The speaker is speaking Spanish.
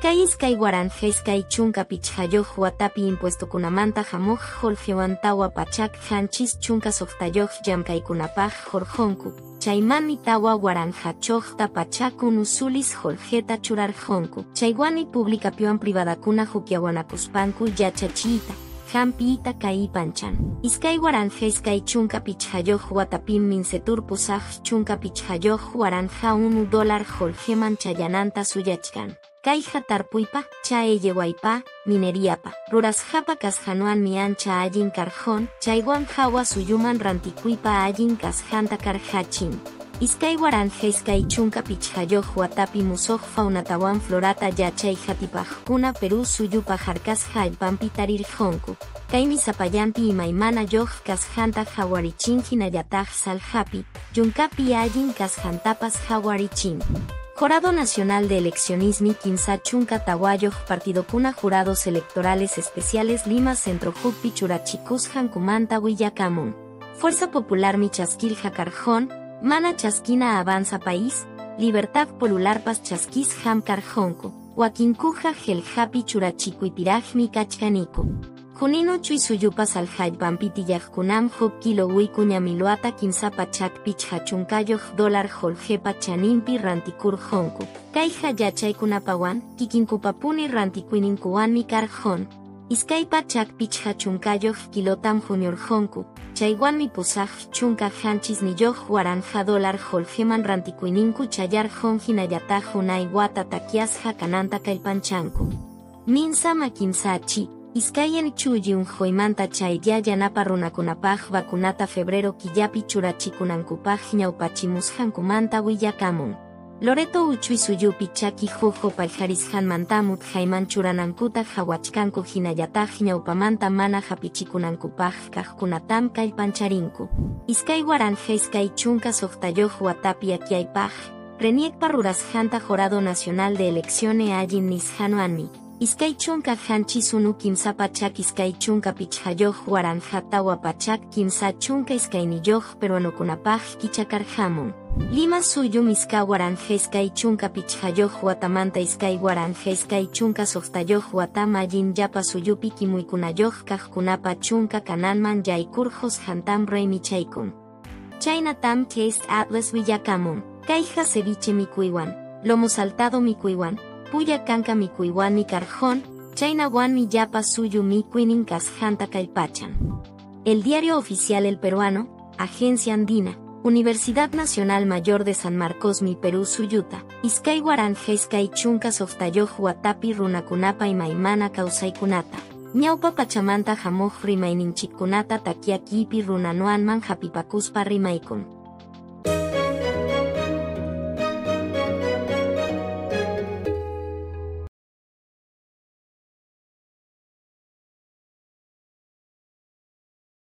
Kay iskay waranja iskay chunka pichhayoq watapi impuestokunamanta hamuq Jorgewantawa pachak hanchis chunka soqtayoq llamkaykunapaq jorjonku. Chaymami tawa waranjachoqta pachakun usulis Jorgeta churarjonku. Chaywani publicapiwan privadakuna hukyawanacuspanku yachachiyta. Hampiita kaypanchan. Iskay waranja iskay chunka pichhayoq watapim minsetur pusaq chunka pichhayoq waranja $1 Jorgeman chayananta suyachkan. Kayja tarpuypa, chaeyewaypa, mineriapa. Rurasjapa kasjanuan mi ancha allin karjon, chaywan hawa suyuman rantikuypa allin kasjanta karjachin. Iskay waranja iskay chunka pichhayoq watapi musoq faunatawan florata yachay hatipajkuna Perú suyupa jarkasja allpampi tarirjonku. Kaymi sapayanpi imaymana yoq kasjanta hawarichin hinallataq saljapi, yunkapi allin kasjantapas hawarichin. Jurado Nacional de Eleccionismo Kimsa Chunka Tawayoq Partidokuna Jurados Electorales Especiales Lima Centro Jukpi Churachicus Hankumanta Huillakamun. Fuerza Popular Michasquil Jacarjón, Mana Chasquina Avanza País, Libertad Polularpas Chasquis Ham Carjonku, Huaquincuja Geljapi Churachicuipiraj Mikachganiku. Junino Chuisuyupas al Hajbampiti Yajkunam Hub Kilo Wikuña Miluata Kimsapa Chak Pich Hachunkayoq $, Jorgepa Chanimpi Rantikur Honku. Kaija Yachaykunapawan, Kikinkupapuni Rantikuininkuanmi Karjon. Iskaypa Chak Pich Hachunkayoq Kilotam Junior Honku. Chaywanmi Pusaj Chunka Hanchis Niyoq Waranja $, Jorgeman Rantikuininku Chayar Honjinayata Junay Wata Takiasja Kananta Kaypanchanku. Minsa Makimsachi. Iskayan chuyun joimanta chaydia yanapa runakunapaj vacunata febrero killapi churachikunankupaj ñawpachimus hankumanta willakamun. Loreto uchuy suyupi chaki jujo paljaris hanmantamut jaiman churanankuta hawachkanku hinayataj ñawpamanta mana hapichikunankupaj kajkunatam kallpancharinku. Iskay waranja iskay chunka soqtayoq watapi akiaypaj, reniekpa rurasjanta Jurado Nacional de Elecciones allin nisjanuanmi. Iskay chunka hanchis unu kimsa pachak iskay chunka pichhayoq waranja tawa pachak kimsa chunka iskayniyoq peruanukunapaj kichakarhamun. Lima suyum iska waranja iskay chunka pichhayoq watamanta iskay waranja iskay chunka soqtayoq watam allin yapa suyupi kimuykunayoq kajkunapa chunka kananman yaykurjos hantam reymichaykun. Chaynatam Taste Atlas Villakamun. Kayja ceviche mikuywan, lomo saltado mikuywan. Puya kanka mikuywan mi karjón, chaynawan mi yapa suyu mikuinin kasjanta kaypachan. El Diario Oficial El Peruano, Agencia Andina, Universidad Nacional Mayor de San Marcos mi Perú suyuta, iskay waranja iskay chunka soqtayoq watapi runakunapa imaymana kawsaykunata. Ñawpa pachamanta hamuq rimaininchikkunata takiakipi runanuanman hapipakuspa rimaykun.